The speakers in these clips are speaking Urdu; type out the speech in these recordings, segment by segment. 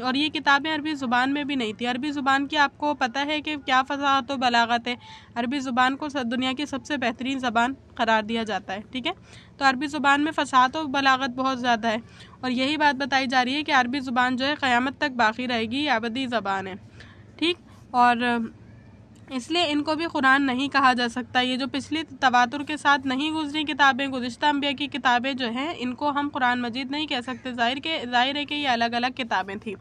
اور یہ کتابیں عربی زبان میں بھی نہیں تھی. عربی زبان کی آپ کو پتہ ہے کہ کیا فصاحت و بلاغت ہے. عربی زبان کو دنیا کی سب سے بہترین زبان قرار دیا جاتا ہے. ٹھیک ہے, تو عربی زبان میں فصاحت و بلاغت بہت زیادہ ہے, اور یہی بات بتائی جا رہی ہے کہ عربی زبان جو ہے قیامت تک باقی رہے گی, یہ ابدی زبان ہے. ٹھیک, اور اس لیے ان کو بھی قرآن نہیں کہا جا سکتا. یہ جو پچھلی تواتر کے ساتھ نہیں گزری کتابیں, گزشتہ انبیاء کی کتابیں جو ہیں, ان کو ہم قرآن مجید نہیں کہہ سکتے. ظاہر ہے کہ یہ الگ الگ کتابیں تھیں.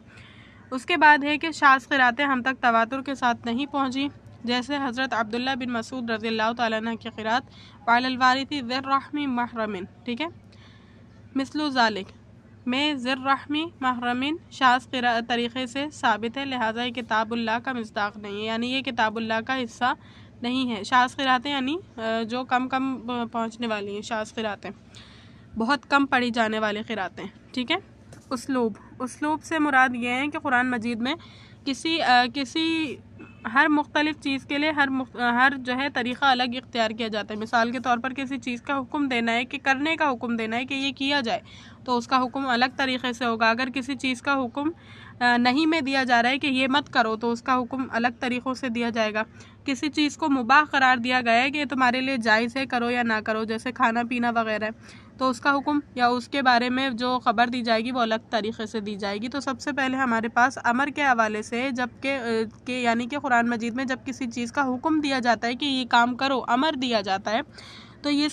اس کے بعد ہے کہ شاذ قراتیں ہم تک تواتر کے ساتھ نہیں پہنچی, جیسے حضرت عبداللہ بن مسعود رضی اللہ تعالیٰ عنہ کی قرات وعلی الوارث ذی الرحم محرم. ٹھیک ہے, مثل ذالک میں ذی الرحم محرم شاذ طریقے سے ثابت ہے, لہٰذا یہ کتاب اللہ کا مصداق نہیں ہے, یعنی یہ کتاب اللہ کا حصہ نہیں ہے. شاذ قراتیں یعنی جو کم پہنچنے والی ہیں, شاذ قراتیں بہت کم پڑھی جانے والی قراتیں. ٹھیک ہے, اسلوب سے مراد یہ ہے کہ قرآن مجید میں کسی ہر مختلف چیز کے لیے ہر جو ہے طریقہ الگ اختیار کیا جاتا ہے. مثال کے طور پر کسی چیز کا حکم دینا ہے, کہ کرنے کا حکم دینا ہے کہ یہ کیا جائے, تو اس کا حکم الگ طریقے سے ہوگا. اگر کسی چیز کا حکم نہیں میں دیا جا رہا ہے کہ یہ مت کرو, تو اس کا حکم الگ طریقوں سے دیا جائے گا. کسی چیز کو مباح قرار دیا گیا ہے کہ تمہارے لیے جائز ہے, کرو یا نہ کرو, جیسے کھانا پینا وغیرہ, تو اس کا حکم یا اس کے بارے میں جو خبر دی جائے گی وہ الگ طریقے سے دی جائے گی. تو سب سے پہلے ہمارے پاس امر کے حوالے سے یعنی کہ قرآن مجید میں جب کسی چیز کا حکم دیا جاتا ہے کہ یہ کام کرو, امر دیا جاتا ہے, تو یہ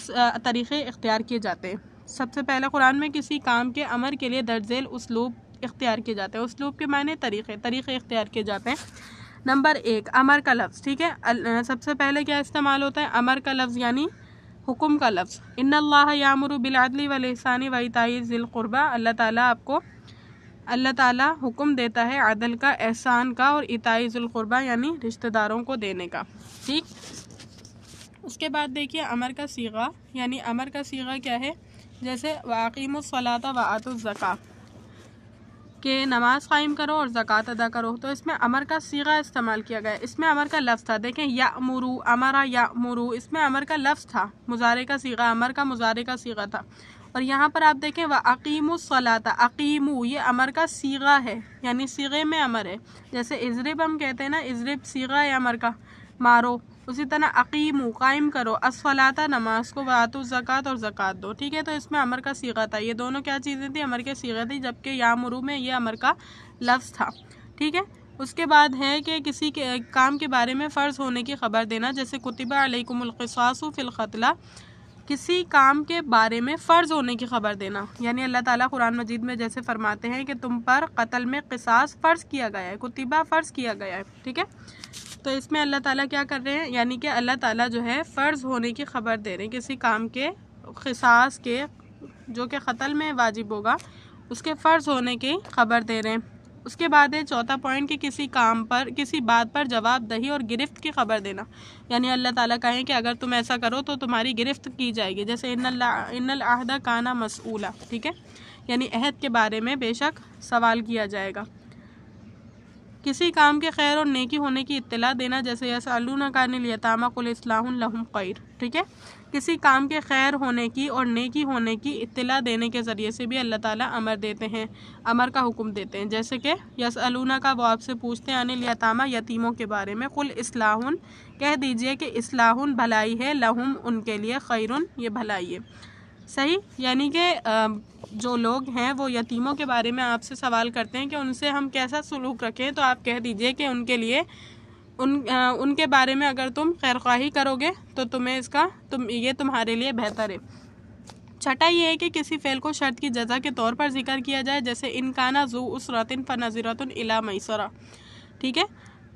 طریقے اختیار کیے جاتے ہیں. سب سے پہلے قرآن میں کسی کام کے امر کے لیے درج ذیل اسلوب اختیار کیے جاتے ہیں. اسلوب کے معنی طریقے اختیار کیے جاتے ہیں. نمبر 1, امر کا لفظ. ٹھیک ہے, سب سے پہلے کیا استعمال ہوتا ہے؟ امر کا لفظ یعنی حکم کا لفظ. ان اللہ یامر بالعدل والاحسان وایتاء ذی القربى. اللہ تعالیٰ حکم دیتا ہے عدل کا, احسان کا, اور ایتاء ذی القربى یعنی رشتہ داروں کو دینے کا. ٹھیک, اس کے بعد دیکھیے امر کا صیغہ, یعنی امر کا صیغہ کیا ہے؟ جیسے واقیموا الصلاۃ وآتوا الزکاۃ, کہ نماز قائم کرو اور زکوٰۃ ادا کرو. تو اس میں امر کا صیغہ استعمال کیا گیا ہے. اس میں امر کا لفظ تھا, دیکھیں یأمرو, امرا یأمرو, اس میں امر کا لفظ تھا, مضارع کا صیغہ, امر کا مضارع کا صیغہ تھا. اور یہاں پر آپ دیکھیں وَأَقِیمُوا الصَّلَاةَ, اقیمو یہ امر کا صیغہ ہے, یعنی صیغے میں امر ہے. جیسے اضرب ہم کہتے ہیں نا, اضرب صیغہ ہے امر کا, مارو. اسی طرح اقیمو قائم کرو, الصلاۃ نماز کو, وآتوا الزکاۃ اور زکوٰۃ دو. ٹھیک ہے, تو اس میں امر کا صیغہ تھا. یہ دونوں کیا چیزیں تھیں؟ امر کے صیغے تھی, جبکہ یامرو میں یہ امر کا لفظ تھا. ٹھیک ہے, اس کے بعد ہے کہ کسی کے کام کے بارے میں فرض ہونے کی خبر دینا, جیسے کتب علیکم القصاص فی القتلی. کسی کام کے بارے میں فرض ہونے کی خبر دینا, یعنی اللہ تعالیٰ قرآن مجید میں جیسے فرماتے ہیں کہ تم پر قتل میں قصاص فرض کیا گیا ہے, کتبہ فرض کیا گیا ہے. ٹھیک ہے, تو اس میں اللہ تعالیٰ کیا کر رہے ہیں؟ یعنی کہ اللہ تعالیٰ جو ہے فرض ہونے کی خبر دے رہے ہیں, کسی کام کے قصاص کے, جو کہ قتل میں واجب ہوگا, اس کے فرض ہونے کی خبر دے رہے ہیں. اس کے بعد ہے چوتھا پوائنٹ کہ کسی کام پر, کسی بات پر جواب دہی اور گرفت کی خبر دینا, یعنی اللہ تعالیٰ کہیں کہ اگر تم ایسا کرو تو تمہاری گرفت کی جائے گی. جیسے ان العہد کان مسئولا. ٹھیک ہے, یعنی عہد کے بارے میں بے شک سوال کیا جائے گا. کسی کام کے خیر اور نیکی ہونے کی اطلاع دینا, جیسے یسألونک عن الیتامی قل اصلاح لہم خیر. ٹھیک ہے, کسی کام کے خیر ہونے کی اور نیکی ہونے کی اطلاع دینے کے ذریعے سے بھی اللہ تعالیٰ امر دیتے ہیں, امر کا حکم دیتے ہیں. جیسے کہ یسألونک, وہ آپ سے پوچھتے ہیں, عن الیتامی یتیموں کے بارے میں, قل اصلاح, کہہ دیجئے کہ اصلاح بھلائی ہے, لہم ان کے لیے, خیر یہ بھلائی ہے. صحیح, یعنی کہ جو لوگ ہیں وہ یتیموں کے بارے میں آپ سے سوال کرتے ہیں کہ ان سے ہم کیسا سلوک رکھیں, تو آپ کہہ دیجئے کہ ان کے لیے ان کے بارے میں اگر تم خیر خواہی کرو گے تو یہ تمہارے لیے بہتر ہے. چھٹا یہ ہے کہ کسی فعل کو شرط کی جزا کے طور پر ذکر کیا جائے, جیسے ان کان ذو عسرۃ فنظرۃ الی میسرہ. ٹھیک ہے,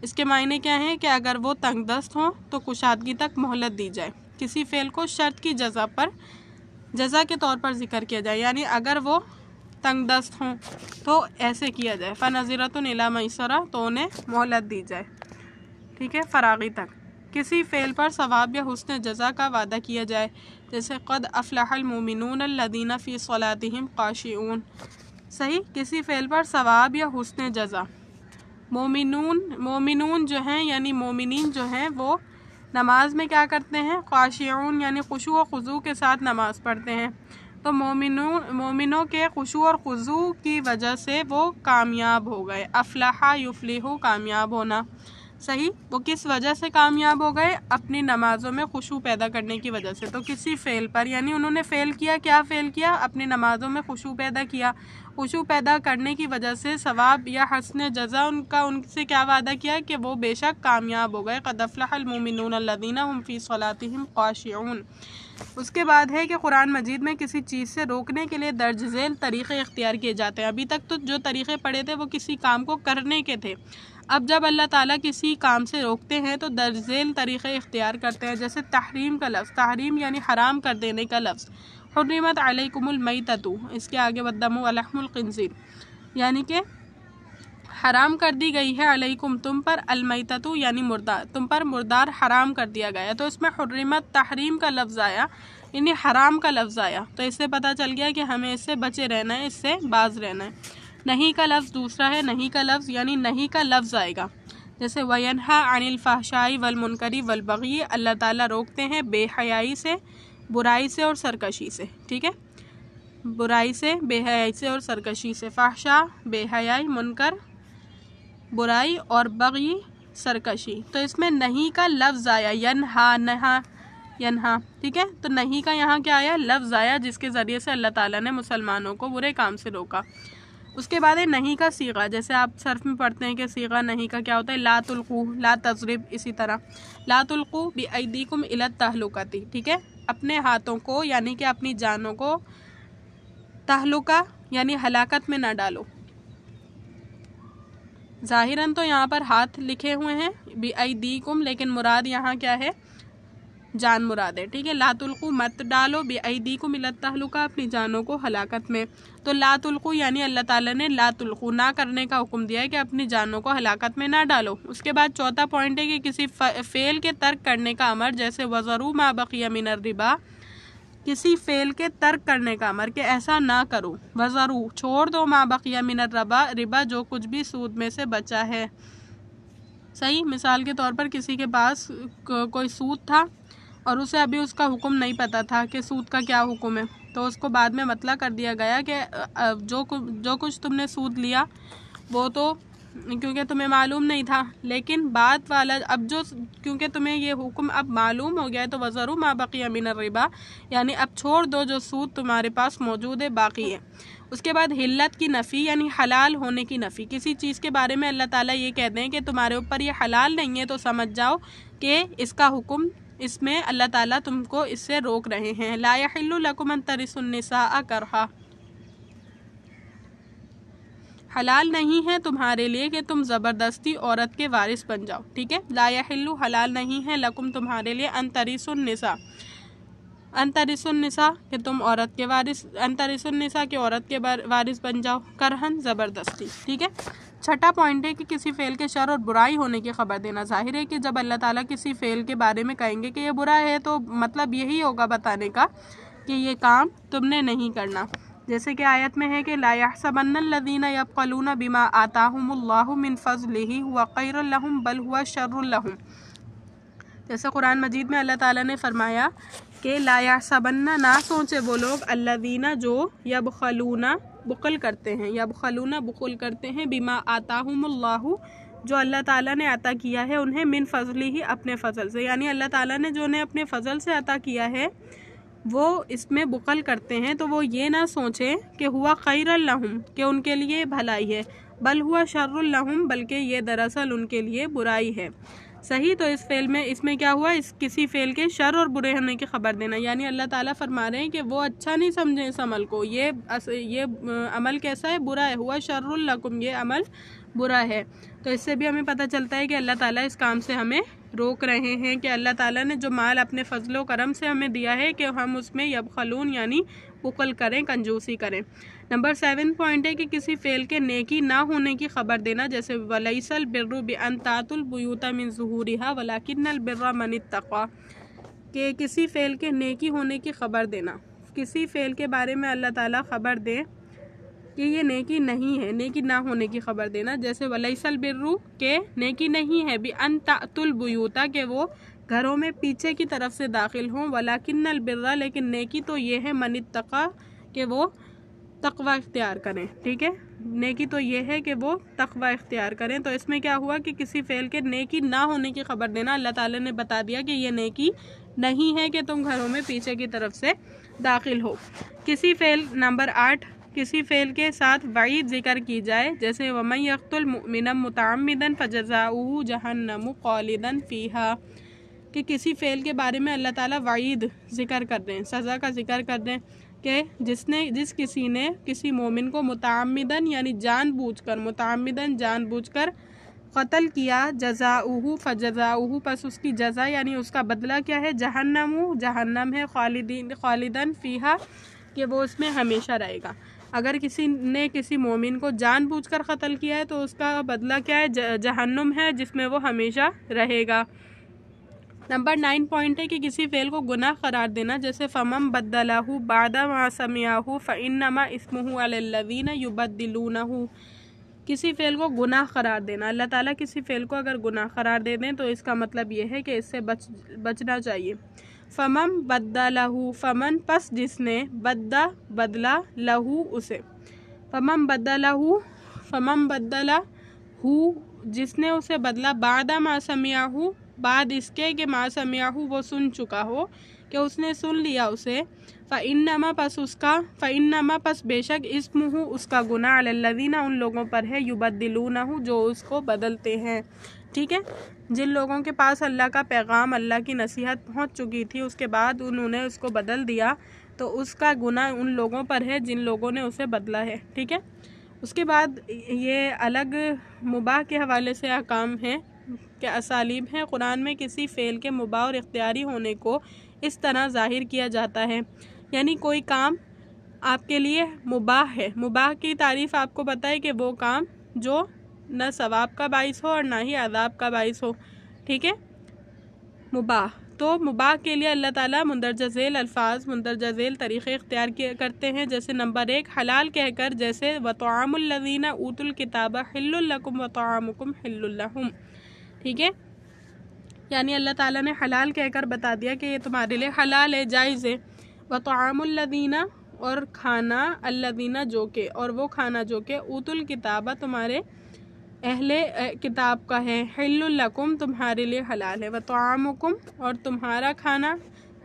اس کے معنی کیا ہیں کہ اگر وہ تنگ دست ہوں تو کشادگی تک مہلت دی جائے. کسی فعل کو شرط کی جزا کے طور پر ذکر کیا جائے, یعنی اگر وہ تنگ دست ہوں تو ایسے کیا جائے, فنظرۃ الی میسرہ, تو انہیں مہلت دی جائے. ٹھیک ہے, فراغی تک. کسی فعل پر ثواب یا حسن جزا کا وعدہ کیا جائے, جیسے قد افلح المؤمنون الذین فی صلاتہم خاشعون. صحیح, کسی فعل پر ثواب یا حسن جزا. مومنون جو ہیں, یعنی مومنین جو ہیں, وہ نماز میں کیا کرتے ہیں؟ خاشعون, یعنی خشوع و خضوع کے ساتھ نماز پڑھتے ہیں. تو مومنوں کے خشوع اور خضوع کی وجہ سے وہ کامیاب ہو گئے. افلح یفلح کامیاب ہونا. صحیح. وہ کس وجہ سے کامیاب ہو گئے؟ اپنی نمازوں میں خشوع پیدا کرنے کی وجہ سے. تو کسی فعل پر، یعنی انہوں نے فعل کیا، کیا فعل کیا؟ اپنی نمازوں میں خشوع پیدا کیا. خشوع پیدا کرنے کی وجہ سے ثواب یا حسن جزا ان سے کیا وعدہ کیا کہ وہ بے شک کامیاب ہو گئے. قد افلح المؤمنون الذین هم فی صلاتهم خاشعون. اس کے بعد ہے کہ قرآن مجید میں کسی چیز سے روکنے کے لیے درج ذیل طریقے اختیار کیے جاتے ہیں. ابھی تک تو جو طریقے پڑھے تھے وہ کسی کام کو کرنے کے تھے. اب جب اللہ تعالیٰ کسی کام سے روکتے ہیں تو درج ذیل طریقے اختیار کرتے ہیں. جیسے تحریم کا لفظ، تحریم یعنی حرام کر دینے کا لفظ. حرمت علیکم المیتۃ، اس کے آگے والدم ولحم الخنزیر، یعنی کہ حرام کر دی گئی ہے علیکم تم پر، المیتۃ یعنی مردار، تم پر مردار حرام کر دیا گیا. تو اس میں حرمت تحریم کا لفظ آیا، یعنی حرام کا لفظ آیا. تو اس سے پتہ چل گیا کہ ہمیں اس سے بچے رہنا ہے، اس سے باز رہنا ہے. نہیں کا لفظ دوسرا ہے، نہیں کا لفظ یعنی نہیں کا لفظ آئے گا. جیسے وَيَنْهَا عَنِ الْفَحْشَاءِ وَالْمُنْكَرِ وَالْبَغْيِ، اللہ تعالیٰ روکتے ہیں بے حیائی سے، برائی سے اور سرکشی سے. ٹھیک ہے، برائی سے، بے حیائی سے اور سرکشی سے. فحشاء بے حیائی، منکر برائی، اور بغی سرکشی. تو اس میں نہیں کا لفظ آیا، ینہا، نہا، ینہا. ٹھیک ہے، تو نہیں کا یہاں کیا آیا؟ لفظ آیا، جس کے ذریعے سے اللہ تعالیٰ نے مسلمانوں کو برے کام سے روکا. اس کے بعد ہے نہیں کا صیغہ. جیسے آپ صرف میں پڑھتے ہیں کہ صیغہ نہیں کا کیا ہوتا ہے؟ لا تلقوا، لا تضرب. اسی طرح لا تلقوا بأیدیکم الی التہلکۃ. ٹھیک ہے، اپنے ہاتھوں کو یعنی کہ اپنی جانوں کو تہلکہ یعنی ہلاکت میں نہ ڈالو. ظاہراً تو یہاں پر ہاتھ لکھے ہوئے ہیں بأیدیکم، لیکن مراد یہاں کیا ہے؟ جان مراد ہے. ٹھیک ہے، لا تلقوا مت ڈالو بأیدیکم الی التہلکہ، اپنی جانوں کو ہلاکت میں. تو لا تلقوا یعنی اللہ تعالیٰ نے لا تلقوا نہ کرنے کا حکم دیا ہے کہ اپنی جانوں کو ہلاکت میں نہ ڈالو. اس کے بعد چوتھا پوائنٹ ہے کہ کسی فعل کے ترک کرنے کا امر، جیسے وَذَرُوا مَا بَقِیَ مِنَ الرِّبَا، کسی فعل کے ترک کرنے کا امر کہ ایسا نہ کرو. وَذَرُوا چھوڑ دو، مَا بَقِیَ مِنَ الرِّبَا، ربا جو کچھ بھی سود میں سے بچا ہے. صحیح. مثال کے طور پر کسی کے پاس کوئی سود تھا اور اسے ابھی اس کا حکم نہیں پتہ تھا کہ سود کا کیا حکم ہے، تو اس کو بعد میں مطلع کر دیا گیا کہ جو کچھ تم نے سود لیا وہ تو کیونکہ تمہیں معلوم نہیں تھا، لیکن بعد والا اب کیونکہ تمہیں یہ حکم اب معلوم ہو گیا ہے، تو وَذَرُوا مَا بَقِیَ مِنَ الرِّبَا یعنی اب چھوڑ دو جو سود تمہارے پاس موجود ہے، باقی ہے. اس کے بعد حلت کی نفی یعنی حلال ہونے کی نفی. کسی چیز کے بارے میں اللہ تعالیٰ یہ کہہ دیں کہ تمہارے اوپر یہ حلال نہیں ہے، تو سمجھ جاؤ کہ اس کا حکم، اس میں اللہ تعالیٰ تم کو اس سے روک رہے ہیں. لا یحل لکم ان ترثوا النساء کرہا، حلال نہیں ہے تمہارے لیے کہ تم زبردستی عورت کے وارث بن جاؤ. ٹھیک ہے، لا یحل حلال نہیں ہے، لکم تمہارے لیے، ان ترثوا النساء، ان ترثوا النساء کہ تم عورت کے وارث، ان ترثوا النساء کہ عورت کے وارث بن جاؤ، کرہن زبردستی. ٹھیک ہے. چھٹا پوائنٹ ہے کہ کسی فعل کے شر اور برائی ہونے کی خبر دینا. ظاہر ہے کہ جب اللہ تعالیٰ کسی فعل کے بارے میں کہیں گے کہ یہ برا ہے، تو مطلب یہی ہوگا بتانے کا کہ یہ کام تم نے نہیں کرنا. جیسے کہ آیت میں ہے کہ لا يحسبن الذين يبخلون بما آتاهم الله من فضله هو خير لهم بل هو شر لهم. جیسے قرآن مجید میں اللہ تعالیٰ نے فرمایا کہ لا يحسبن، نہ سوچے وہ لوگ، الذین جو یبخلون بخل کرتے ہیں، یبخلون بخل کرتے ہیں، بما آتاہم اللہ جو اللہ تعالیٰ نے عطا کیا ہے انہیں، من فضلہ اپنے فضل سے، یعنی اللہ تعالیٰ نے جو انہیں اپنے فضل سے عطا کیا ہے وہ اس میں بخل کرتے ہیں. تو وہ یہ نہ سوچیں کہ ہوا خیر لہم کہ ان کے لیے بھلائی ہے، بل ہوا شر لہم بلکہ یہ دراصل ان کے لیے برائی ہے. صحیح. تو اس فعل میں، اس میں کیا ہوا؟ کسی فعل کے شر اور برے ہونے کی خبر دینا. یعنی اللہ تعالیٰ فرما رہے ہیں کہ وہ اچھا نہیں سمجھیں اس عمل کو، یہ عمل کیسا ہے؟ برا ہے. ہوا شر لکم، یہ عمل برا ہے. تو اس سے بھی ہمیں پتہ چلتا ہے کہ اللہ تعالیٰ اس کام سے ہمیں روک رہے ہیں کہ اللہ تعالیٰ نے جو مال اپنے فضل و کرم سے ہمیں دیا ہے کہ ہم اس میں یبخلون یعنی بخل کریں، کنجوسی کریں. نمبر 7 پوائنٹ ہے کہ کسی فعل کے نیکی نہ ہونے کی خبر دینا. جیسے وَلَيْسَ الْبِرُّ بِأَن تَأْتُوا الْبُيُوتَ مِن ظُهُورِهَا وَلَكِنَّ الْبِرَّ مَنِ اتَّقَىٰ کہ کسی فعل کے نیکی ہونے کی خبر دینا. کسی فعل کے بارے میں اللہ تعالیٰ خبر دے کہ یہ نیکی نہیں ہے، نیکی نہ ہونے کی خبر دینا. جیسے وَلَيْسَ الْبِرُّ کہ نیکی نہیں ہے، بِأَن تَأْتُوا الْبُيُوتَ کہ وہ گھروں میں پیچھے کی طرف سے داخل ہوں، وَلَكِنَّ الْبِرَّ لیکن نیکی تو یہ ہے، مَنِ اتَّقَىٰ کہ وہ تقوی اختیار کریں، ٹھیک ہے، نیکی تو یہ ہے کہ وہ تقوی اختیار کریں۔ تو اس میں کیا ہوا کہ کسی فعل کے نیکی نہ ہونے کی خبر دینا، اللہ تعالیٰ نے بتا دیا کہ یہ نیکی نہیں ہے کہ تم گھروں میں پیچھے کی طرف سے داخل ہو۔ کسی فعل نمبر 8، کسی فعل کے ساتھ وعید ذکر کی جائے، جیسے وَمَن يَقْتُلْ مُؤْمِنًا مُتَعَمِّدًا فَجَزَاؤُهُ جَهَنَّمُ خَالِدًا فِيهَا، کہ کسی فعل کے بارے میں اللہ تعالیٰ وعید ذکر کر دیں، سزا کا ذکر کر دیں کہ جس کسی نے کسی مومن کو متعمدن یعنی جان بوجھ کر قتل کیا، جزاؤہ فجزاؤہ، پس اس کی جزا یعنی اس کا بدلہ کیا ہے، جہنم ہے، خالدن فیہا، کہ وہ اس میں ہمیشہ رہے گا۔ اگر کسی نے کسی مومن کو جان بوجھ کر قتل کیا ہے تو اس کا بدلہ کیا ہے، جہنم ہے، جس میں وہ ہمیشہ رہے گا۔ نمبر 9 پوائنٹ ہے کہ کسی فعل کو گناہ قرار دینا، جیسے فَمَن بَدَّلَهُ بَعْدَ مَا سَمِعَهُ فَإِنَّمَا إِثْمُهُ عَلَى الَّذِينَ يُبَدِّلُونَهُ، کسی فعل کو گناہ قرار دینا، اللہ تعالیٰ کسی فعل کو اگر گناہ قرار دے دیں تو اس کا مطلب یہ ہے کہ اس سے بچنا چاہیے۔ فَمَن بَدَّلَهُ، فمن پس جس نے، بدلا لہو اسے، فَمَن بَدَّلَهُ جس نے اسے بدلا، بعد ما سمعہ، بعد اس کے کہ ما سمعہ وہ سن چکا ہو، کہ اس نے سن لیا اسے، فَإِنَّمَا پس بے شک اسمہ اس کا گناہ، علی الذین ان لوگوں پر ہے، یبدلونہ جو اس کو بدلتے ہیں، ٹھیک ہے، جن لوگوں کے پاس اللہ کا پیغام، اللہ کی نصیحت پہنچ چکی تھی، اس کے بعد انہوں نے اس کو بدل دیا، تو اس کا گناہ ان لوگوں پر ہے جن لوگوں نے اسے بدلا ہے، ٹھیک ہے۔ اس کے بعد یہ الگ مباح کے حوالے سے احکام ہیں کہ اسالیب ہیں، قرآن میں کسی فعل کے مباح اور اختیاری ہونے کو اس طرح ظاہر کیا جاتا ہے، یعنی کوئی کام آپ کے لیے مباح ہے، مباح کی تعریف آپ کو پتہ ہے کہ وہ کام جو نہ ثواب کا باعث ہو اور نہ ہی عذاب کا باعث ہو، ٹھیک ہے، مباح۔ تو مباح کے لیے اللہ تعالیٰ مندرجہ ذیل الفاظ، مندرجہ ذیل طریقے اختیار کرتے ہیں، جیسے نمبر 1 حلال کہہ کر، جیسے وَطَعَامُ الَّذِينَ أُوتُوا الْكِتَابَ حِلٌّ لَكُمْ وَطَعَامُكُمْ حِلٌّ لَهُمْ، ٹھیک ہے، یعنی اللہ تعالیٰ نے حلال کہہ کر بتا دیا کہ یہ تمہارے لیے حلال ہے، جائز ہے۔ وَطَعَامُ الَّذِينَ اور کھانا، الَّذِينَ جو کہ، اور وہ کھانا جو کہ، أُوتُوا الْكِتَابَ تمہارے اہل کتاب کا ہے، حِلٌّ لَكُمْ تمہارے لیے حلال ہے، وَطَعَامُكُمْ اور تمہارا کھانا،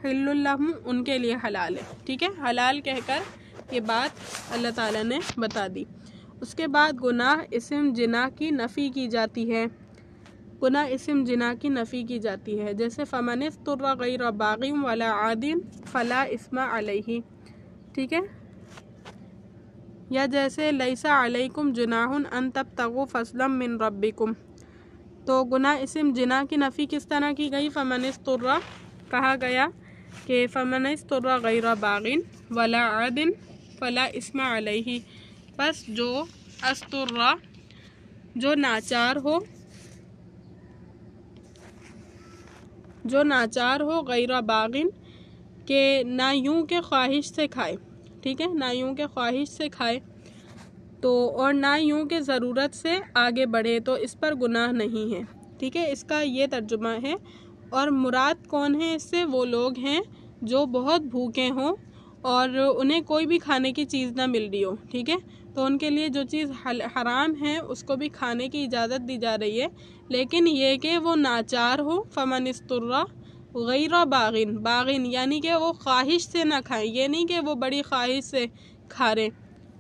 حِلٌّ لَهُمْ ان کے لیے حلال ہے، ٹھیک ہے، حلال کہہ کر یہ بات اللہ تعالیٰ نے بتا دی۔ اس کے بعد گناہ اسم جناح کی نفی کی جاتی ہے، گناہ اسم جناح کی نفی کی جاتی ہے، جیسے فَمَنِ اضْطُرَّ غَيْرَ بَاغٍ وَلَا عَادٍ فَلَا إِثْمَ عَلَيْهِ، ٹھیک ہے، یا جیسے لَيْسَ عَلَيْكُمْ جُنَاحٌ أَن تَبْتَغُوا فَضْلًا مِّن رَبِّكُمْ، تو گناہ اسم جناح کی نفی کس طرح کی گئی، فَمَنِ اضْطُرَّ کہا گیا کہ فَمَنِ اضْطُرَّ غَيْرَ بَاغٍ وَلَا عَادٍ فَلَا إِثْمَ عَلَيْهِ، پس جو اضطرّ جو ناچار ہو غیر باغن، کہ نہ یوں کہ خواہش سے کھائے، ٹھیک ہے، نہ یوں کہ خواہش سے کھائے، تو اور نہ یوں کہ ضرورت سے آگے بڑھے، تو اس پر گناہ نہیں ہے، ٹھیک ہے، اس کا یہ ترجمہ ہے۔ اور مراد کون ہے اس سے، وہ لوگ ہیں جو بہت بھوکے ہوں اور انہیں کوئی بھی کھانے کی چیز نہ مل رہی ہو، ٹھیک ہے، تو ان کے لیے جو چیز حرام ہے اس کو بھی کھانے کی اجازت دی جا رہی ہے، لیکن یہ کہ وہ ناچار ہو، فَمَنِ اضْطُرَّ غیر باغن یعنی کہ وہ خواہش سے نہ کھائیں، یہ نہیں کہ وہ بڑی خواہش سے کھا رہے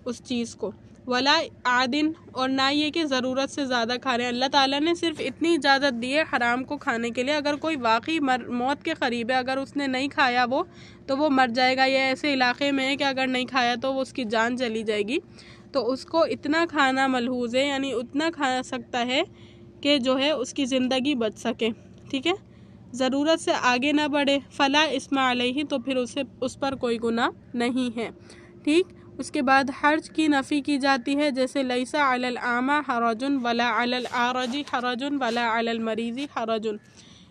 اس چیز کو، ولا عادن اور نہ یہ کہ ضرورت سے زیادہ کھا رہے ہیں، اللہ تعالیٰ نے صرف اتنی اجازت دی ہے حرام کو کھانے کے لیے، اگر کوئی واقعی موت کے قریب ہے، اگر اس نے نہیں کھایا تو وہ مر جائے گا، یہ ایسے علاقے میں ہے کہ اگر نہیں کھایا تو وہ اس کی جان چلی جائے گی، تو اس کو اتنا کھانا ملحوظ ہے، یعنی اتنا کھا سکتا ہے کہ جو ہے اس کی زندگی بچ سکے، ٹھیک ہے، ضرورت سے آگے نہ بڑھے، فلا اسم علیہ تو پھر اس پر کوئی گناہ نہیں ہے، ٹھیک۔ اس کے بعد حرج کی نفی کی جاتی ہے، جیسے لیس علی الاعمی حرج ولا علی الاعرج حرج ولا علی المریض حرج،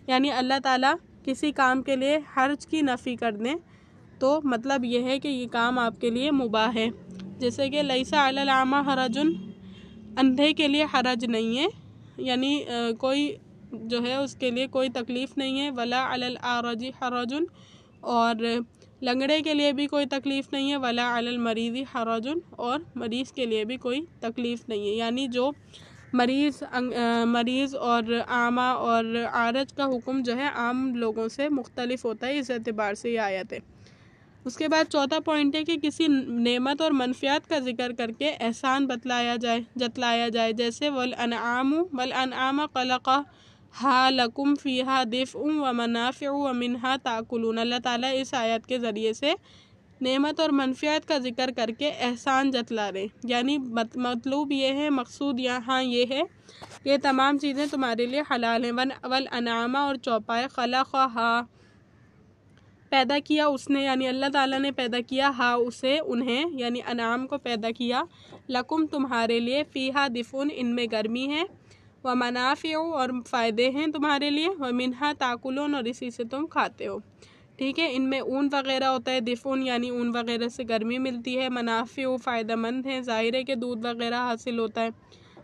یعنی اللہ تعالیٰ کسی کام کے لیے حرج کی نفی کر دیں تو مطلب یہ ہے کہ یہ کام آپ کے لیے مباح ہے، جیسے کہ لیس علی الاعمی حرج، اندھے کے لیے حرج نہیں ہے، یعنی کوئی جو ہے اس کے لیے کوئی تکلیف نہیں ہے، ولا علی الاعرج حرج، اور لنگڑے کے لیے بھی کوئی تکلیف نہیں ہے، ولا علی المریض حرج، اور مریض کے لیے بھی کوئی تکلیف نہیں ہے، یعنی جو مریض اور اعمیٰ اور عارج کا حکم جو ہے عام لوگوں سے مختلف ہوتا ہے، اس اعتبار سے یہ آیت ہے۔ اس کے بعد چوتھا پوائنٹ ہے کہ کسی نعمت اور منفیات کا ذکر کر کے احسان جتلایا جائے، جیسے والانعام خلقہا لکم فیہا دفء ومنافع ومنہا تاکلون۔ اللہ تعالیٰ اس آیت کے ذریعے سے نعمت اور منفیات کا ذکر کر کے احسان جتلا رہے، یعنی مطلوب یہ ہے، مقصود یہاں یہ ہے کہ یہ تمام چیزیں تمہارے لیے حلال ہیں۔ والانعام، اور چوپائے، خلقہا پیدا کیا اس نے، یعنی اللہ تعالیٰ نے پیدا کیا، ہا اسے، انہیں یعنی انعام کو پیدا کیا، لکم تمہارے لیے، فیہا دفء ان میں گرمی ہے، ومنافع اور فائدے ہیں تمہارے لیے، ومنہا تاکلون اور اسی سے تم کھاتے ہو، ٹھیک ہے۔ ان میں اون وغیرہ ہوتا ہے، دفء یعنی اون وغیرہ سے گرمی ملتی ہے، منافع فائدہ مند ہے، ظاہر ہے کہ دودھ وغیرہ حاصل ہوتا ہے،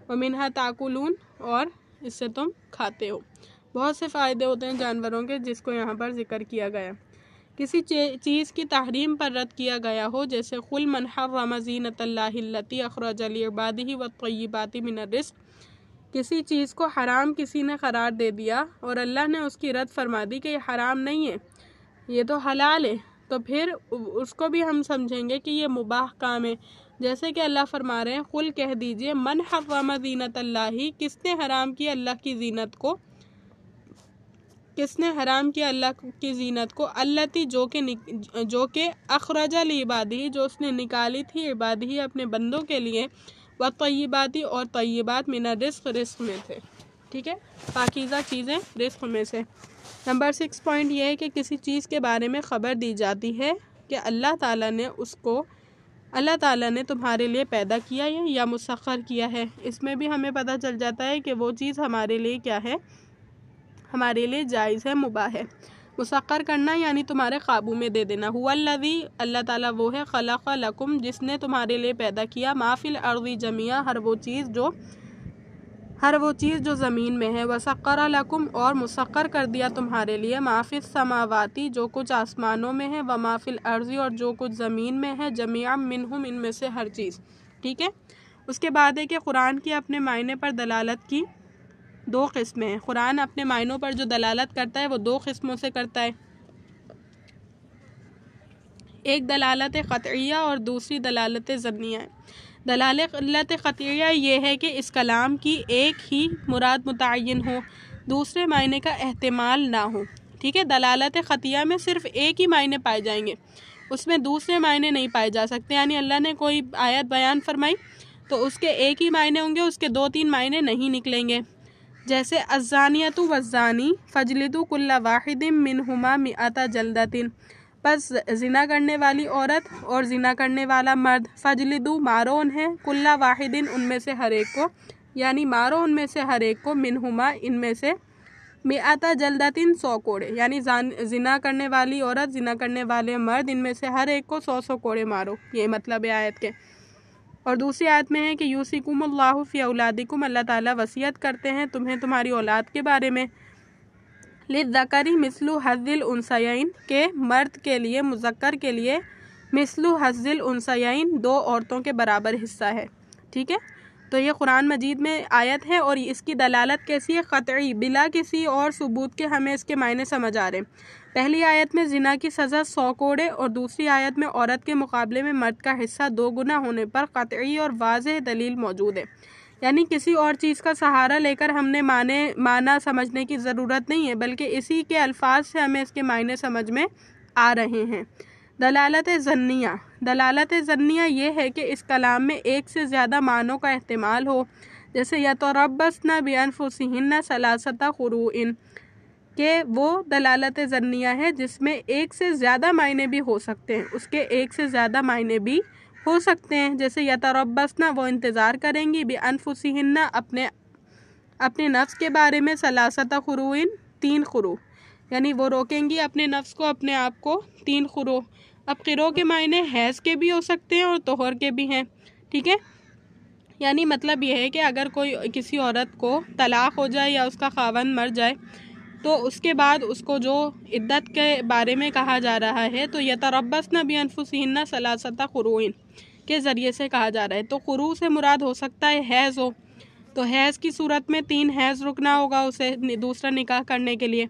ومنہا تاکلون اور اس سے تم کھاتے ہو۔ بہت سے فائدے ہوتے ہیں جانوروں کے جس کو یہاں پر ذکر کیا گیا۔ کسی چیز کی تحریم پر رد کیا گیا ہو، جیسے قل من حرم زینۃ اللہ التی اخرج لعبادہ والطیبات من الرزق، کسی چیز کو حرام کسی نے قرار دے دیا اور اللہ نے اس کی رد فرما دی کہ یہ حرام نہیں ہے، یہ تو حلال ہے، تو پھر اس کو بھی ہم سمجھیں گے کہ یہ مباح کام ہے، جیسے کہ اللہ فرما رہے ہیں قل کہہ دیجئے من حرم زینۃ اللہ، کس نے حرام کیا اللہ کی زینت کو، کس نے حرام کیا اللہ کی زینت کو، التی جو کہ اخرج لعبادہ جو اس نے نکالی تھی، عبادہ اپنے بندوں کے لیے، والطیبات اور طیبات من الرزق رزق میں تھے، ٹھیک ہے، پاکیزہ چیزیں رزق میں سے۔ نمبر 6 پوائنٹ یہ ہے کہ کسی چیز کے بارے میں خبر دی جاتی ہے کہ اللہ تعالیٰ نے تمہارے لیے پیدا کیا ہے یا مسخر کیا ہے، اس میں بھی ہمیں پتہ چل جاتا ہے کہ وہ چیز ہمارے لیے کیا ہے، ہمارے لیے جائز ہے، مباح ہے۔ مسخر کرنا یعنی تمہارے قابو میں دے دینا۔ هو الذی، اللہ تعالیٰ وہ ہے، خلق لکم جس نے تمہارے لیے پیدا کیا، ما فی الارض جمیعا ہر وہ چیز جو زمین میں ہے، وسخر لکم اور مسخر کر دیا تمہارے لیے، ما فی السماواتی جو کچھ آسمانوں میں ہے، وما فی الارض اور جو کچھ زمین میں ہے، جمیعا منہم ان میں سے ہر چیز، ٹھیک ہے۔ اس کے بعد ہے کہ قرآن کی اپنے معنی پر دلالت کی 2 قسمیں ہیں۔ قرآن اپنے معنوں پر جو دلالت کرتا ہے وہ 2 قسموں سے کرتا ہے، ایک دلالت قطعیہ اور دوسری دلالت ظنیہ ہے۔ دلالت قطعیہ یہ ہے کہ اس کلام کی ایک ہی مراد متعین ہو، دوسرے معنی کا احتمال نہ ہو، ٹھیک ہے۔ دلالت قطعیہ میں صرف ایک ہی معنی پائے جائیں گے، اس میں دوسرے معنی نہیں پائے جا سکتے، یعنی اللہ نے کوئی آیت بیان فرمائی تو اس کے ایک ہی معنی ہوں گے، اس کے 2-3 معنی نہیں نکلیں گے، جیسے الزانیۃ والزانی فاجلدوا کل واحد منہما 100 جلدۃ، بس زنا کرنے والی عورت اور زنا کرنے والا مرد، فاجلدوا مارو انہیں، کل واحد ان میں سے ہر ایک کو، یعنی مارو ان میں سے ہر ایک کو، منہما ان میں سے، 100 جلدۃ 100 کوڑے، یعنی زنا کرنے والی عورت، زنا کرنے والے مرد، ان میں سے ہر ایک کو 100 کوڑے مارو، یہ مطلب ہے آیت کے۔ اور دوسری آیت میں ہے کہ یوصیکم اللہ فی اولادکم، اللہ تعالیٰ وصیت کرتے ہیں تمہیں تمہاری اولاد کے بارے میں، للذکر مثل حظ الانثیین، کہ مرد کے لیے، مذکر کے لیے، مثل حظ الانثیین 2 عورتوں کے برابر حصہ ہے، ٹھیک ہے۔ تو یہ قرآن مجید میں آیت ہے اور اس کی دلالت کیسی ہے؟ قطعی، بلا کسی اور ثبوت کے ہمیں اس کے معنی سمجھ آ رہے ہیں۔ پہلی آیت میں زنا کی سزا 100 کوڑے اور دوسری آیت میں عورت کے مقابلے میں مرد کا حصہ 2 گنا ہونے پر قطعی اور واضح دلیل موجود ہے، یعنی کسی اور چیز کا سہارا لے کر ہم نے معنی سمجھنے کی ضرورت نہیں ہے، بلکہ اسی کے الفاظ سے ہمیں اس کے معنی سمجھ میں آ رہے ہیں۔ دلالت ظنیہ، دلالت ظنیہ یہ ہے کہ اس کلام میں ایک سے زیادہ معنوں کا احتمال ہو، جیسے یتربصن بانفسہن 3 قروء، کہ وہ دلالت ظنیہ ہے جس میں ایک سے زیادہ معنی بھی ہو سکتے ہیں، اس کے ایک سے زیادہ معنی بھی ہو سکتے ہیں، جیسے یتربصن وہ انتظار کریں گی، بانفسہن اپنے نفس کے بارے میں، 3 قروء 3 قروء، یعنی وہ روکیں گی اپنے نفس کو، اپنے آپ کو 3 قروء۔ اب قروء کے معنی حیض کے بھی ہو سکتے ہیں اور طہر کے بھی ہیں، ٹھیک ہے، یعنی مطلب یہ ہے کہ اگر کسی عورت کو طلاق ہو جائے یا اس کا خاوند مر جائے، تو اس کے بعد اس کو جو عدت کے بارے میں کہا جا رہا ہے تو یتربصن بانفسہن ثلاثۃ قروء کے ذریعے سے کہا جا رہا ہے۔ تو قروء سے مراد ہو سکتا ہے حیض ہو، تو حیض کی صورت میں 3 حیض رکنا ہوگا اسے دوسرا نکاح کرنے کے لیے،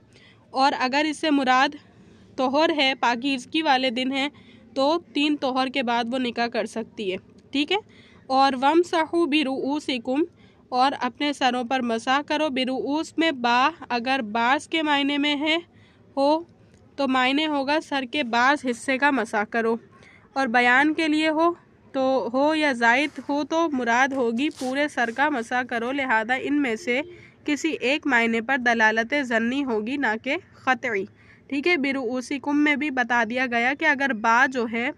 اور اگر اس سے مراد طہر ہے، پاکیزگی والے دن ہیں، تو 3 طہر کے بعد وہ نکاح کر سکتی ہے، ٹھیک ہے۔ اور وامسحوا برؤوسکم، اور اپنے سروں پر مسح کرو، برؤوس میں با اگر بعض کے معنی میں ہو تو معنی ہوگا سر کے بعض حصے کا مسح کرو، اور بیان کے لیے ہو یا زائد ہو تو مراد ہوگی پورے سر کا مسح کرو، لہذا ان میں سے کسی ایک معنی پر دلالت ظنی ہوگی نہ کہ قطعی، ٹھیک ہے۔ برؤوسکم میں بھی بتا دیا گیا کہ اگر با جو ہے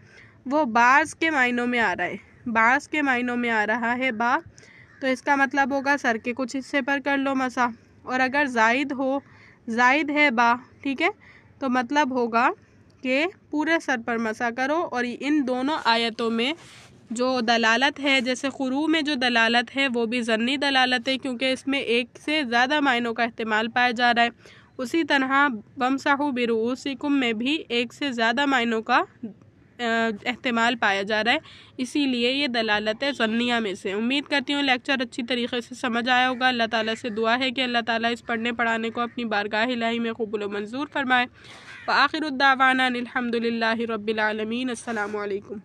وہ بعض کے معنوں میں آ رہا ہے، بعض کے معنوں میں آ رہا ہے با، تو اس کا مطلب ہوگا سر کے کچھ حصے پر کر لو مسح، اور اگر زائد ہے با، ٹھیک ہے، تو مطلب ہوگا کہ پورے سر پر مسح کرو۔ اور ان دونوں آیتوں میں جو دلالت ہے، جیسے قروء میں جو دلالت ہے وہ بھی ظنی دلالت ہے کیونکہ اس میں ایک سے زیادہ معنوں کا احتمال پایا جا رہا ہے، اسی طرح وامسحوا برؤوسکم میں بھی ایک سے زیادہ معنوں کا احتمال پایا جا رہا ہے، اسی لیے یہ دلالت ظنیہ میں سے۔ امید کرتی ہوں لیکچر اچھی طریقے سے سمجھ آیا ہوگا۔ اللہ تعالیٰ سے دعا ہے کہ اللہ تعالیٰ اس پڑھنے پڑھانے کو اپنی بارگاہ الہی میں قبول و منظور فرمائے۔ وآخر الدعوانا الحمد للہ رب العالمین۔ السلام علیکم۔